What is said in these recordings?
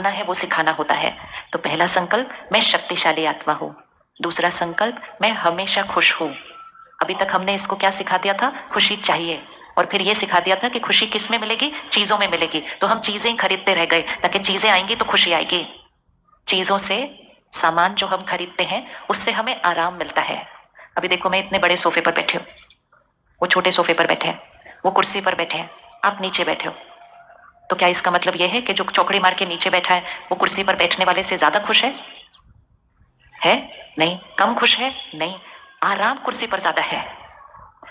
करना है वो सिखाना होता है। तो पहला संकल्प, मैं शक्तिशाली आत्मा हूँ। दूसरा संकल्प, मैं हमेशा खुश हूँ। अभी तक हमने इसको क्या सिखा दिया था? खुशी चाहिए। और फिर ये सिखा दिया था कि खुशी किस में मिलेगी? चीजों में मिलेगी। तो हम चीजें खरीदते रह गए ताकि चीजें आएंगी तो खुशी आएगी। चीजों से, सामान जो हम खरीदते हैं उससे हमें आराम मिलता है। अभी देखो, मैं इतने बड़े सोफे पर बैठे हूँ, वो छोटे सोफे पर बैठे हैं, वो कुर्सी पर बैठे हैं, आप नीचे बैठे हो। तो क्या इसका मतलब यह है कि जो चौकड़ी मार के नीचे बैठा है वो कुर्सी पर बैठने वाले से ज्यादा खुश है? नहीं। कम खुश है? नहीं। आराम कुर्सी पर ज्यादा है।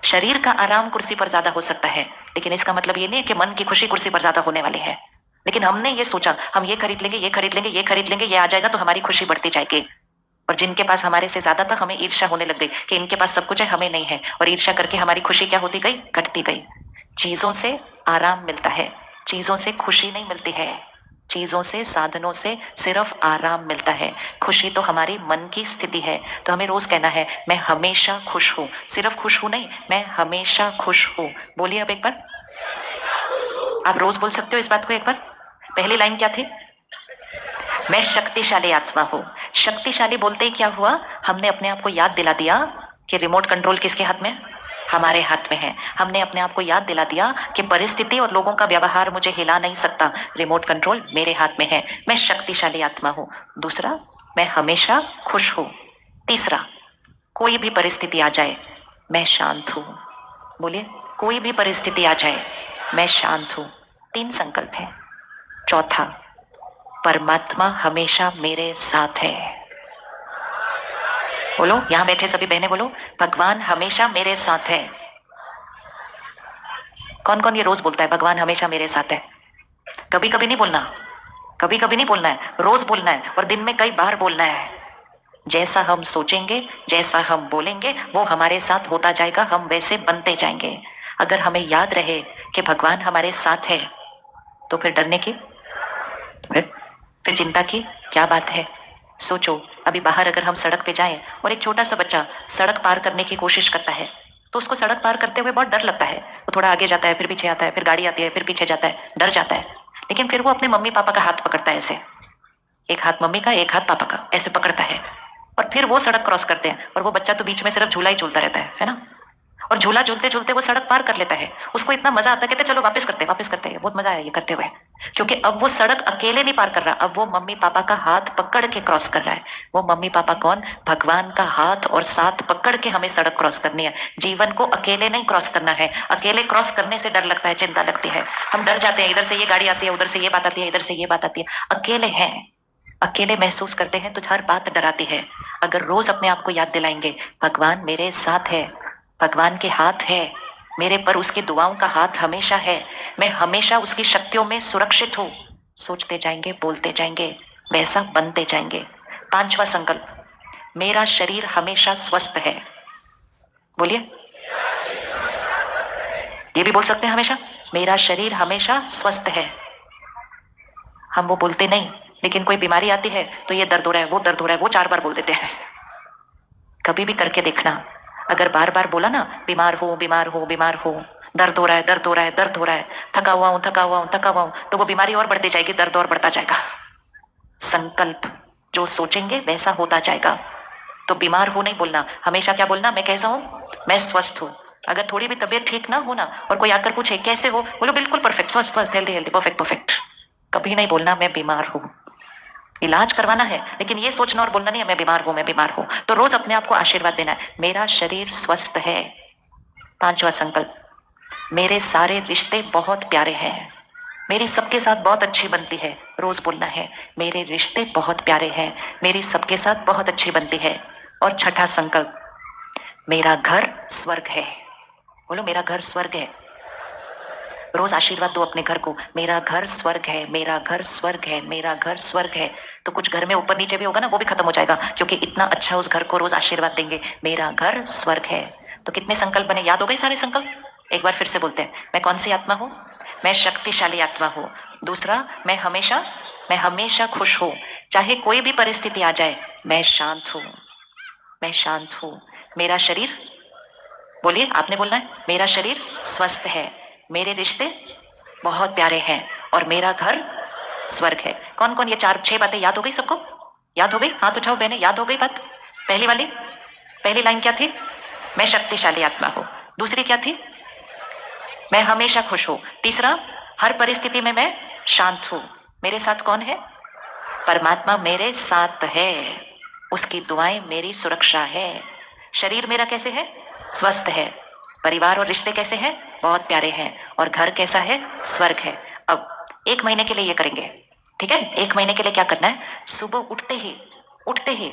शरीर का आराम कुर्सी पर ज्यादा हो सकता है, लेकिन इसका मतलब ये नहीं है कि मन की खुशी कुर्सी पर ज्यादा होने वाली है। लेकिन हमने ये सोचा, हम ये खरीद लेंगे, ये खरीद लेंगे, ये खरीद लेंगे, ये आ जाएगा तो हमारी खुशी बढ़ती जाएगी। और जिनके पास हमारे से ज्यादा था, हमें ईर्ष्या होने लग गई कि इनके पास सब कुछ है, हमें नहीं है। और ईर्ष्या करके हमारी खुशी क्या होती गई? घटती गई। चीजों से आराम मिलता है, चीजों से खुशी नहीं मिलती है। चीजों से, साधनों से सिर्फ आराम मिलता है। खुशी तो हमारी मन की स्थिति है। तो हमें रोज कहना है, मैं हमेशा खुश हूं। सिर्फ खुश हूं नहीं, मैं हमेशा खुश हूं। बोलिए अब एक बार। आप रोज बोल सकते हो इस बात को एक बार। पहली लाइन क्या थी? मैं शक्तिशाली आत्मा हूं। शक्तिशाली बोलते ही क्या हुआ? हमने अपने आप को याद दिला दिया कि रिमोट कंट्रोल किसके हाथ में? हमारे हाथ में है। हमने अपने आप को याद दिला दिया कि परिस्थिति और लोगों का व्यवहार मुझे हिला नहीं सकता, रिमोट कंट्रोल मेरे हाथ में है। मैं शक्तिशाली आत्मा हूं। दूसरा, मैं हमेशा खुश हूं। तीसरा, कोई भी परिस्थिति आ जाए मैं शांत हूं। बोलिए, कोई भी परिस्थिति आ जाए मैं शांत हूं। 3 संकल्प है। चौथा, परमात्मा हमेशा मेरे साथ है। बोलो, यहां बैठे सभी बहनें बोलो, भगवान हमेशा मेरे साथ है। कौन कौन ये रोज बोलता है, भगवान हमेशा मेरे साथ है? कभी कभी नहीं बोलना, कभी कभी नहीं बोलना है, रोज बोलना है। और दिन में कई बार बोलना है। जैसा हम सोचेंगे, जैसा हम बोलेंगे, वो हमारे साथ होता जाएगा, हम वैसे बनते जाएंगे। अगर हमें याद रहे कि भगवान हमारे साथ है, तो फिर डरने की, फिर चिंता की क्या बात है? सोचो, अभी बाहर अगर हम सड़क पे जाएं और एक छोटा सा बच्चा सड़क पार करने की कोशिश करता है, तो उसको सड़क पार करते हुए बहुत डर लगता है। वो थोड़ा आगे जाता है, फिर पीछे आता है, फिर गाड़ी आती है, फिर पीछे जाता है, डर जाता है। लेकिन फिर वो अपने मम्मी पापा का हाथ पकड़ता है ऐसे, एक हाथ मम्मी का, एक हाथ पापा का, ऐसे पकड़ता है। और फिर वो सड़क क्रॉस करते हैं। और वो बच्चा तो बीच में सिर्फ झूला ही झूलता रहता है ना। और झूला झूलते झूलते वो सड़क पार कर लेता है। उसको इतना मजा आता है, कहते चलो वापस करते, वापस करते हैं, बहुत मजा आया ये करते हुए। क्योंकि अब वो सड़क अकेले नहीं पार कर रहा, अब वो मम्मी पापा का हाथ पकड़ के क्रॉस कर रहा है। वो मम्मी पापा कौन? भगवान का हाथ और साथ पकड़ के हमें सड़क क्रॉस करनी है। जीवन को अकेले नहीं क्रॉस करना है। अकेले क्रॉस करने से डर लगता है, चिंता लगती है, हम डर जाते हैं। इधर से ये गाड़ी आती है, उधर से ये बात आती है, इधर से ये बात आती है। अकेले हैं, अकेले महसूस करते हैं तो हर बात डराती है। अगर रोज अपने आप को याद दिलाएंगे, भगवान मेरे साथ है, भगवान के हाथ है मेरे पर, उसकी दुआओं का हाथ हमेशा है, मैं हमेशा उसकी शक्तियों में सुरक्षित हूं। सोचते जाएंगे, बोलते जाएंगे, वैसा बनते जाएंगे। 5वां संकल्प, मेरा शरीर हमेशा स्वस्थ है। बोलिए, ये भी बोल सकते हैं हमेशा, मेरा शरीर हमेशा स्वस्थ है। हम वो बोलते नहीं, लेकिन कोई बीमारी आती है तो ये दर्द हो रहा है, वो दर्द हो रहा है, वो 4 बार बोल देते हैं। कभी भी करके देखना, अगर बार बार बोला ना, बीमार हो, बीमार हो, बीमार हो, दर्द हो रहा है, दर्द हो रहा है, दर्द हो रहा है, थका हुआ हूं, थका हुआ हूं, थका हुआ हूं, तो वो बीमारी और बढ़ती जाएगी, दर्द और बढ़ता जाएगा। संकल्प, जो सोचेंगे वैसा होता जाएगा। तो बीमार हो नहीं बोलना, हमेशा क्या बोलना? मैं कैसा हूं? मैं स्वस्थ हूं। अगर थोड़ी भी तबीयत ठीक ना हो ना, और कोई आकर पूछे कैसे हो, बोलो बिल्कुल परफेक्ट, स्वस्थ स्वस्थ, हेल्दी हेल्दी, परफेक्ट परफेक्ट। कभी नहीं बोलना मैं बीमार हूं। इलाज करवाना है, लेकिन ये सोचना और बोलना नहीं है मैं बीमार हूं, मैं बीमार हूं। तो रोज अपने आप को आशीर्वाद देना है, मेरा शरीर स्वस्थ है। 5वां संकल्प, मेरे सारे रिश्ते बहुत प्यारे हैं, मेरी सबके साथ बहुत अच्छी बनती है। रोज बोलना है, मेरे रिश्ते बहुत प्यारे हैं, मेरी सबके साथ बहुत अच्छी बनती है। और 6ठा संकल्प, मेरा घर स्वर्ग है। बोलो, मेरा घर स्वर्ग है। रोज आशीर्वाद दो अपने घर को, मेरा घर स्वर्ग है, मेरा घर स्वर्ग है, मेरा घर स्वर्ग है। तो कुछ घर में ऊपर नीचे भी होगा ना, वो भी खत्म हो जाएगा, क्योंकि इतना अच्छा उस घर को रोज आशीर्वाद देंगे, मेरा घर स्वर्ग है। तो कितने संकल्प बने? याद हो गए सारे संकल्प? एक बार फिर से बोलते हैं, मैं कौन सी आत्मा हूं? मैं शक्तिशाली आत्मा हूं। दूसरा, मैं हमेशा खुश हूं। चाहे कोई भी परिस्थिति आ जाए मैं शांत हूं, मैं शांत हूं। मेरा शरीर, बोलिए, आपने बोलना है, मेरा शरीर स्वस्थ है, मेरे रिश्ते बहुत प्यारे हैं, और मेरा घर स्वर्ग है। कौन कौन ये 4-6 बातें याद हो गई सबको? याद हो गई? हाथ उठाओ बहने, याद हो गई बात? पहली वाली, पहली लाइन क्या थी? मैं शक्तिशाली आत्मा हूं। दूसरी क्या थी? मैं हमेशा खुश हूं। तीसरा, हर परिस्थिति में मैं शांत हूं। मेरे साथ कौन है? परमात्मा मेरे साथ है, उसकी दुआएं मेरी सुरक्षा है। शरीर मेरा कैसे है? स्वस्थ है। परिवार और रिश्ते कैसे हैं? बहुत प्यारे हैं। और घर कैसा है? स्वर्ग है। अब 1 महीने के लिए ये करेंगे, ठीक है? 1 महीने के लिए क्या करना है? सुबह उठते ही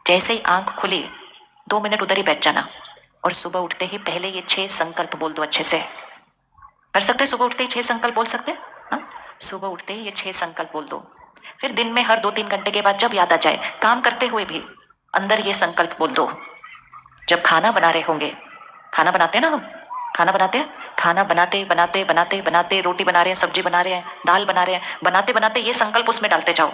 जैसे ही आंख खुली 2 मिनट उधर ही बैठ जाना और सुबह उठते ही पहले ये 6 संकल्प बोल दो। अच्छे से कर सकते हैं? सुबह उठते ही 6 संकल्प बोल सकते हैं? हाँ, सुबह उठते ही ये 6 संकल्प बोल दो। फिर दिन में हर 2-3 घंटे के बाद जब याद आ जाए, काम करते हुए भी अंदर ये संकल्प बोल दो। जब खाना बना रहे होंगे, खाना बनाते हैं ना हम, खाना बनाते हैं, खाना बनाते बनाते बनाते बनाते रोटी बना रहे हैं, सब्जी बना रहे हैं, दाल बना रहे हैं, बनाते बनाते ये संकल्प उसमें डालते जाओ।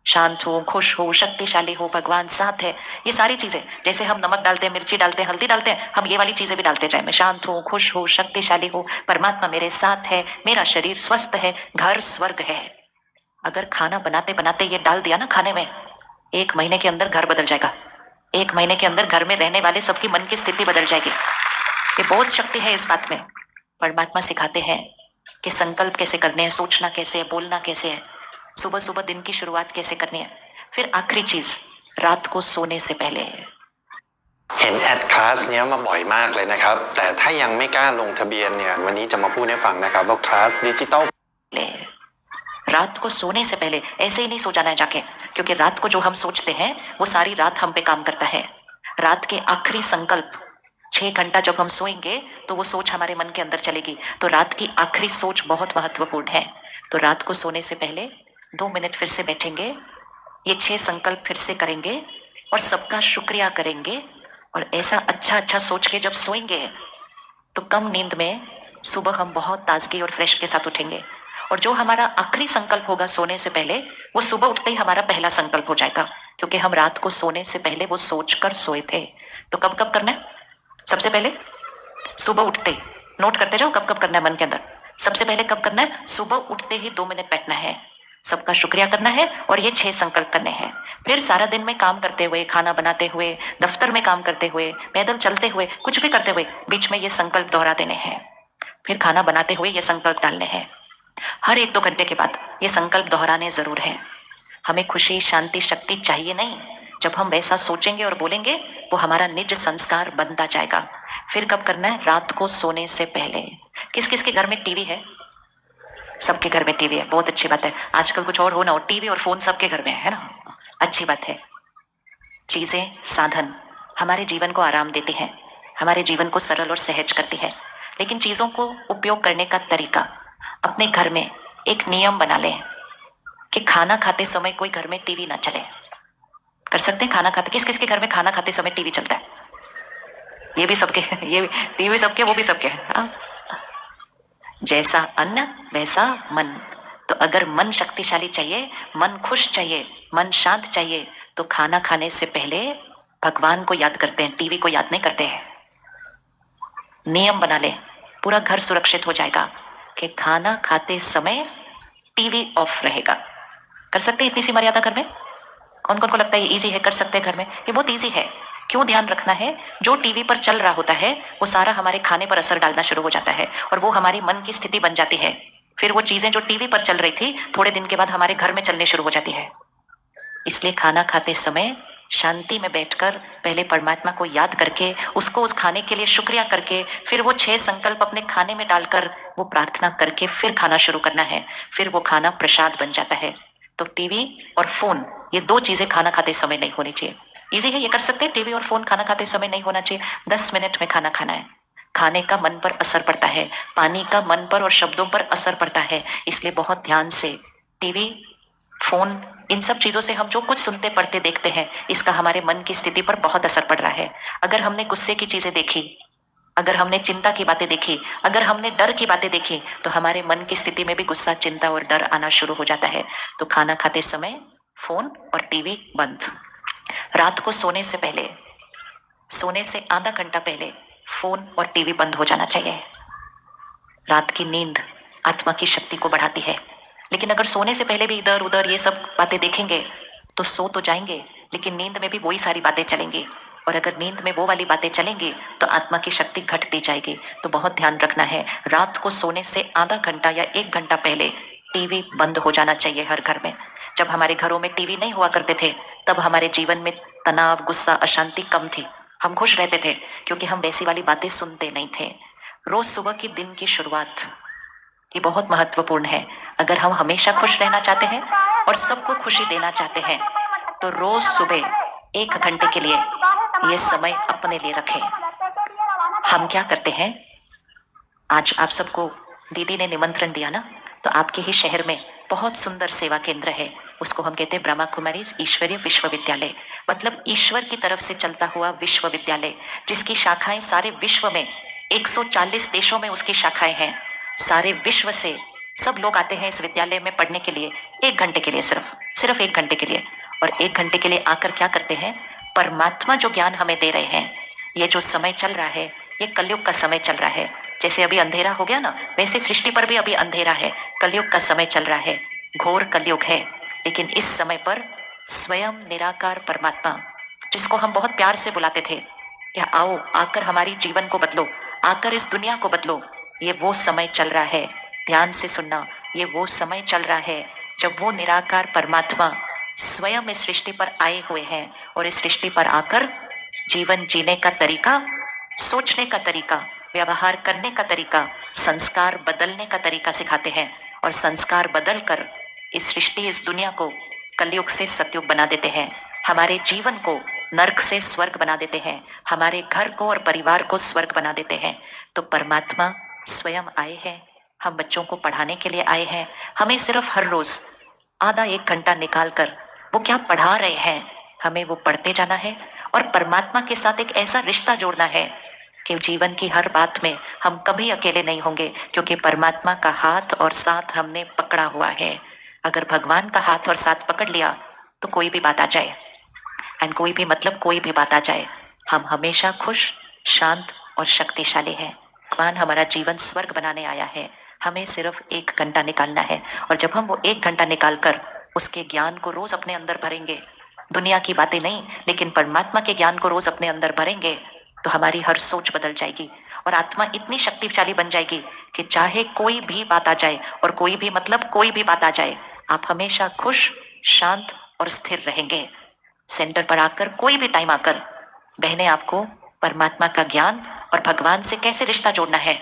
शांत हो, खुश हो, शक्तिशाली हो, भगवान साथ है। ये सारी चीजें, जैसे हम नमक डालते हैं, मिर्ची डालते हैं, हल्दी डालते हैं, हम ये वाली चीजें भी डालते जाए। मैं शांत हूँ, खुश हूँ, शक्तिशाली हूँ, परमात्मा मेरे साथ है, मेरा शरीर स्वस्थ है, घर स्वर्ग है। अगर खाना बनाते बनाते ये डाल दिया ना खाने में, 1 महीने के अंदर घर बदल जाएगा। 1 महीने के अंदर घर में रहने वाले सबकी मन की स्थिति बदल जाएगी। ये बहुत शक्ति है इस बात में। परमात्मा सिखाते हैं कि संकल्प कैसे करने हैं, सोचना कैसे है, बोलना कैसे है, सुबह सुबह दिन की शुरुआत कैसे करनी है। फिर आखिरी चीज, रात को सोने से पहले เห็นแอดคลาสเนี้ยมาบ่อยมากเลยนะครับแต่ถ้ายังไม่กล้าลงทะเบียนเนี่ยวันนี้จะมาพูดให้ฟังนะครับว่าคลาสดิจิตอล रात को सोने से पहले ऐसे ही नहीं सो जाना है जाके, क्योंकि रात को जो हम सोचते हैं वो सारी रात हम पे काम करता है। रात के आखिरी संकल्प 6 घंटा जब हम सोएंगे तो वो सोच हमारे मन के अंदर चलेगी। तो रात की आखिरी सोच बहुत महत्वपूर्ण है। तो रात को सोने से पहले 2 मिनट फिर से बैठेंगे, ये 6 संकल्प फिर से करेंगे और सबका शुक्रिया करेंगे। और ऐसा अच्छा अच्छा सोच के जब सोएंगे तो कम नींद में सुबह हम बहुत ताजगी और फ्रेश के साथ उठेंगे। और जो हमारा आखिरी संकल्प होगा सोने से पहले, वो सुबह उठते ही हमारा पहला संकल्प हो जाएगा, क्योंकि हम रात को सोने से पहले वो सोच कर सोए थे। तो कब कब करना है? सबसे पहले सुबह उठते ही, नोट करते जाओ कब कब करना है मन के अंदर। सबसे पहले कब करना है? सुबह उठते ही 2 मिनट बैठना है, सबका शुक्रिया करना है और ये 6 संकल्प करने हैं। फिर सारा दिन में काम करते हुए, खाना बनाते हुए, दफ्तर में काम करते हुए, पैदल चलते हुए, कुछ भी करते हुए बीच में ये संकल्प दोहरा देने हैं। फिर खाना बनाते हुए ये संकल्प डालने हैं। हर 1-2 घंटे के बाद ये संकल्प दोहराने जरूर है। हमें खुशी, शांति, शक्ति चाहिए नहीं। जब हम वैसा सोचेंगे और बोलेंगे वो हमारा निज संस्कार बनता जाएगा। फिर कब करना है? रात को सोने से पहले। किस किस के घर में टीवी है? सबके घर में टीवी है, बहुत अच्छी बात है। आजकल कुछ और हो ना हो, टीवी और फोन सबके घर में है ना, अच्छी बात है। चीजें, साधन हमारे जीवन को आराम देती हैं, हमारे जीवन को सरल और सहज करती है। लेकिन चीजों को उपयोग करने का तरीका, अपने घर में एक नियम बना लें कि खाना खाते समय कोई घर में टीवी ना चले। कर सकते हैं? खाना खाते, किस किस के घर में खाना खाते समय टीवी चलता है? ये भी सबके, ये टीवी सबके, वो भी सबके है। हाँ? जैसा अन्न वैसा मन। तो अगर मन शक्तिशाली चाहिए, मन खुश चाहिए, मन शांत चाहिए, तो खाना खाने से पहले भगवान को याद करते हैं, टीवी को याद नहीं करते हैं। नियम बना ले, पूरा घर सुरक्षित हो जाएगा कि खाना खाते समय टीवी ऑफ रहेगा। कर सकते हैं इतनी सी मर्यादा घर में? कौन कौन को लगता है ये इजी है? कर सकते हैं घर में? ये बहुत इजी है। क्यों ध्यान रखना है? जो टीवी पर चल रहा होता है वो सारा हमारे खाने पर असर डालना शुरू हो जाता है और वो हमारी मन की स्थिति बन जाती है। फिर वो चीजें जो टीवी पर चल रही थी थोड़े दिन के बाद हमारे घर में चलने शुरू हो जाती है। इसलिए खाना खाते समय शांति में बैठकर पहले परमात्मा को याद करके, उसको उस खाने के लिए शुक्रिया करके, फिर वो 6 संकल्प अपने खाने में डालकर वो प्रार्थना करके फिर खाना शुरू करना है। फिर वो खाना प्रसाद बन जाता है। तो टीवी और फोन, ये 2 चीजें खाना खाते समय नहीं होनी चाहिए। इजी है, ये कर सकते हैं। टीवी और फोन खाना खाते समय नहीं होना चाहिए। 10 मिनट में खाना खाना है। खाने का मन पर असर पड़ता है, पानी का मन पर और शब्दों पर असर पड़ता है। इसलिए बहुत ध्यान से, टीवी, फोन, इन सब चीजों से हम जो कुछ सुनते, पढ़ते, देखते हैं, इसका हमारे मन की स्थिति पर बहुत असर पड़ रहा है। अगर हमने गुस्से की चीजें देखी, अगर हमने चिंता की बातें देखी, अगर हमने डर की बातें देखी, तो हमारे मन की स्थिति में भी गुस्सा, चिंता और डर आना शुरू हो जाता है। तो खाना खाते समय फोन और टीवी बंद। रात को सोने से पहले, सोने से आधा घंटा पहले फोन और टीवी बंद हो जाना चाहिए। रात की नींद आत्मा की शक्ति को बढ़ाती है, लेकिन अगर सोने से पहले भी इधर उधर ये सब बातें देखेंगे तो सो तो जाएंगे, लेकिन नींद में भी वही सारी बातें चलेंगी। और अगर नींद में वो वाली बातें चलेंगी तो आत्मा की शक्ति घटती जाएगी। तो बहुत ध्यान रखना है, रात को सोने से आधा घंटा या 1 घंटा पहले टीवी बंद हो जाना चाहिए हर घर में। जब हमारे घरों में टीवी नहीं हुआ करते थे तब हमारे जीवन में तनाव, गुस्सा, अशांति कम थी। हम खुश रहते थे क्योंकि हम वैसी वाली बातें सुनते नहीं थे। रोज सुबह की दिन की शुरुआत ये बहुत महत्वपूर्ण है। अगर हम हमेशा खुश रहना चाहते हैं और सबको खुशी देना चाहते हैं तो रोज सुबह 1 घंटे के लिए ये समय अपने लिए रखें। हम क्या करते हैं, आज आप सबको दीदी ने निमंत्रण दिया ना, तो आपके ही शहर में बहुत सुंदर सेवा केंद्र है। उसको हम कहते हैं ब्रह्मा कुमारीज ईश्वरीय विश्वविद्यालय, मतलब ईश्वर की तरफ से चलता हुआ विश्वविद्यालय, जिसकी शाखाएं सारे विश्व में 140 देशों में उसकी शाखाएं हैं। सारे विश्व से सब लोग आते हैं इस विद्यालय में पढ़ने के लिए 1 घंटे के लिए, सिर्फ 1 घंटे के लिए। और 1 घंटे के लिए आकर क्या करते हैं, परमात्मा जो ज्ञान हमें दे रहे हैं। ये जो समय चल रहा है ये कलयुग का समय चल रहा है। जैसे अभी अंधेरा हो गया ना, वैसे सृष्टि पर भी अभी अंधेरा है, कलयुग का समय चल रहा है, घोर कलयुग है। लेकिन इस समय पर स्वयं निराकार परमात्मा, जिसको हम बहुत प्यार से बुलाते थे कि आओ आकर हमारी जीवन को बदलो, आकर इस दुनिया को बदलो, ये वो समय चल रहा है। ध्यान से सुनना, ये वो समय चल रहा है जब वो निराकार परमात्मा स्वयं इस सृष्टि पर आए हुए हैं और इस सृष्टि पर आकर जीवन जीने का तरीका, सोचने का तरीका, व्यवहार करने का तरीका, संस्कार बदलने का तरीका सिखाते हैं। और संस्कार बदल कर इस सृष्टि, इस दुनिया को कलयुग से सतयुग बना देते हैं। हमारे जीवन को नर्क से स्वर्ग बना देते हैं, हमारे घर को और परिवार को स्वर्ग बना देते हैं। तो परमात्मा स्वयं आए हैं, हम बच्चों को पढ़ाने के लिए आए हैं। हमें सिर्फ हर रोज आधा 1 घंटा निकाल कर वो क्या पढ़ा रहे हैं, हमें वो पढ़ते जाना है और परमात्मा के साथ एक ऐसा रिश्ता जोड़ना है कि जीवन की हर बात में हम कभी अकेले नहीं होंगे, क्योंकि परमात्मा का हाथ और साथ हमने पकड़ा हुआ है। अगर भगवान का हाथ और साथ पकड़ लिया तो कोई भी बात आ जाए, एंड कोई भी मतलब कोई भी बात आ जाए, हम हमेशा खुश, शांत और शक्तिशाली हैं। भगवान हमारा जीवन स्वर्ग बनाने आया है, हमें सिर्फ 1 घंटा निकालना है। और जब हम वो 1 घंटा निकाल कर उसके ज्ञान को रोज अपने अंदर भरेंगे, दुनिया की बातें नहीं लेकिन परमात्मा के ज्ञान को रोज अपने अंदर भरेंगे, तो हमारी हर सोच बदल जाएगी और आत्मा इतनी शक्तिशाली बन जाएगी कि चाहे कोई भी बात आ जाए, और कोई भी मतलब कोई भी बात आ जाए, आप हमेशा खुश, शांत और स्थिर रहेंगे। सेंटर पर आकर कोई भी टाइम आकर बहने आपको परमात्मा का ज्ञान और भगवान से कैसे रिश्ता जोड़ना है,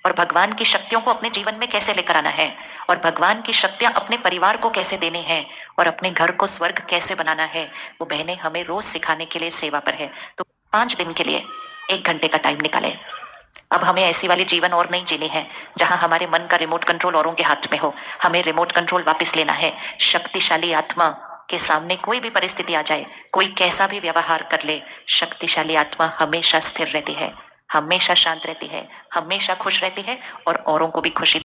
और भगवान की शक्तियों को अपने जीवन में कैसे लेकर आना है, और भगवान की शक्तियां अपने परिवार को कैसे देनी है, और अपने घर को स्वर्ग कैसे बनाना है, वो बहनें हमें रोज सिखाने के लिए सेवा पर है। तो 5 दिन के लिए 1 घंटे का टाइम निकालें। अब हमें ऐसी वाली जीवन और नहीं जीनी है जहां हमारे मन का रिमोट कंट्रोल औरों के हाथ में हो। हमें रिमोट कंट्रोल वापस लेना है। शक्तिशाली आत्मा के सामने कोई भी परिस्थिति आ जाए, कोई कैसा भी व्यवहार कर ले, शक्तिशाली आत्मा हमेशा स्थिर रहती है, हमेशा शांत रहती है, हमेशा खुश रहती है और औरों को भी खुशी